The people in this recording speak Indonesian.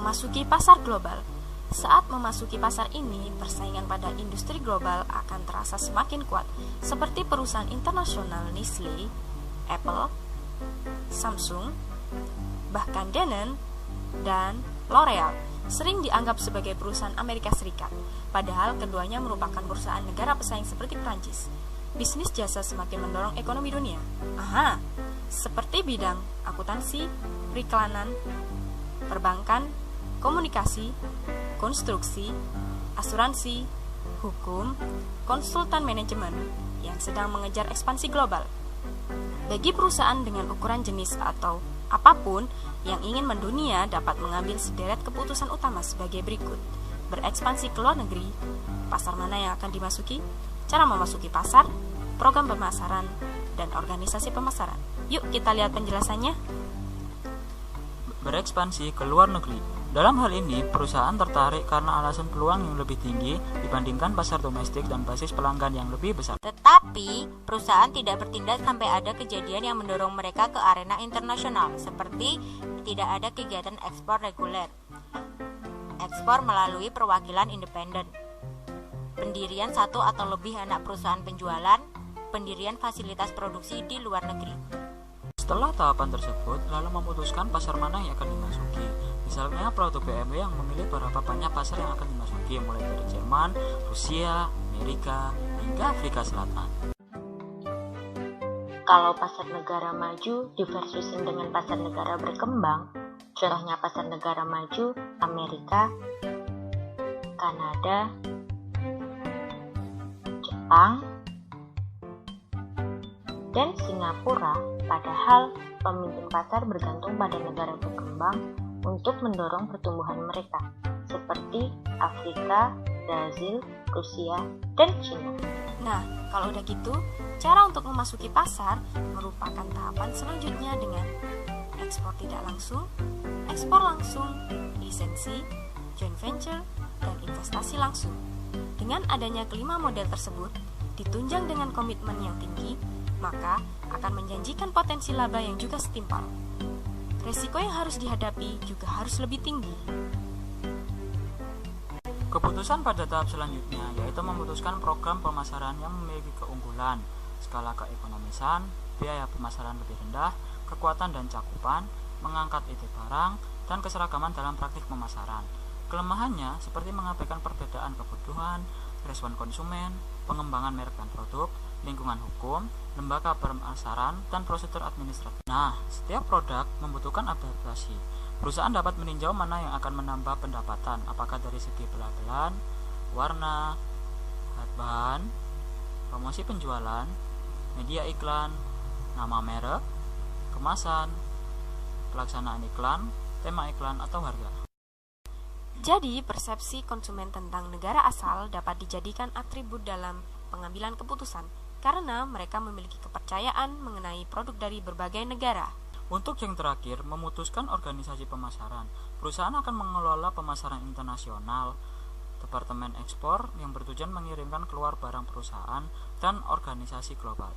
Memasuki pasar global. Saat memasuki pasar ini, persaingan pada industri global akan terasa semakin kuat, seperti perusahaan internasional Nestle, Apple, Samsung, bahkan Danone, dan L'Oreal sering dianggap sebagai perusahaan Amerika Serikat, padahal keduanya merupakan perusahaan negara pesaing seperti Prancis. Bisnis jasa semakin mendorong ekonomi dunia. Seperti bidang akuntansi, periklanan, perbankan, komunikasi, konstruksi, asuransi, hukum, konsultan manajemen yang sedang mengejar ekspansi global. Bagi perusahaan dengan ukuran jenis atau apapun yang ingin mendunia dapat mengambil sederet keputusan utama sebagai berikut. Berekspansi ke luar negeri, pasar mana yang akan dimasuki, cara memasuki pasar, program pemasaran, dan organisasi pemasaran. Yuk kita lihat penjelasannya. Berekspansi ke luar negeri. Dalam hal ini, perusahaan tertarik karena alasan peluang yang lebih tinggi dibandingkan pasar domestik dan basis pelanggan yang lebih besar. Tetapi, perusahaan tidak bertindak sampai ada kejadian yang mendorong mereka ke arena internasional, seperti tidak ada kegiatan ekspor reguler, ekspor melalui perwakilan independen, pendirian satu atau lebih anak perusahaan penjualan, pendirian fasilitas produksi di luar negeri. Setelah tahapan tersebut, lalu memutuskan pasar mana yang akan dimasuki. Misalnya produk BMW yang memilih berapa banyak pasar yang akan dimasuki, mulai dari Jerman, Rusia, Amerika, hingga Afrika Selatan. Kalau pasar negara maju diversusin dengan pasar negara berkembang, contohnya pasar negara maju Amerika, Kanada, Jepang, dan Singapura, padahal pemimpin pasar bergantung pada negara berkembang untuk mendorong pertumbuhan mereka, seperti Afrika, Brazil, Rusia, dan China. Nah, kalau udah gitu, cara untuk memasuki pasar merupakan tahapan selanjutnya dengan ekspor tidak langsung, ekspor langsung, lisensi, joint venture, dan investasi langsung. Dengan adanya kelima model tersebut, ditunjang dengan komitmen yang tinggi, maka akan menjanjikan potensi laba yang juga setimpal. Risiko yang harus dihadapi juga harus lebih tinggi. Keputusan pada tahap selanjutnya yaitu memutuskan program pemasaran yang memiliki keunggulan, skala keekonomisan, biaya pemasaran lebih rendah, kekuatan dan cakupan, mengangkat ide barang, dan keseragaman dalam praktik pemasaran. Kelemahannya seperti mengabaikan perbedaan kebutuhan, respon konsumen, pengembangan merek dan produk, lingkungan hukum, lembaga pemasaran, dan prosedur administratif. Nah, setiap produk membutuhkan adaptasi. Perusahaan dapat meninjau mana yang akan menambah pendapatan, apakah dari segi pelabelan, warna, bahan, promosi penjualan, media iklan, nama merek, kemasan, pelaksanaan iklan, tema iklan, atau harga. Jadi, persepsi konsumen tentang negara asal dapat dijadikan atribut dalam pengambilan keputusan, karena mereka memiliki kepercayaan mengenai produk dari berbagai negara. Untuk yang terakhir, memutuskan organisasi pemasaran. Perusahaan akan mengelola pemasaran internasional, departemen ekspor yang bertujuan mengirimkan keluar barang perusahaan, dan organisasi global.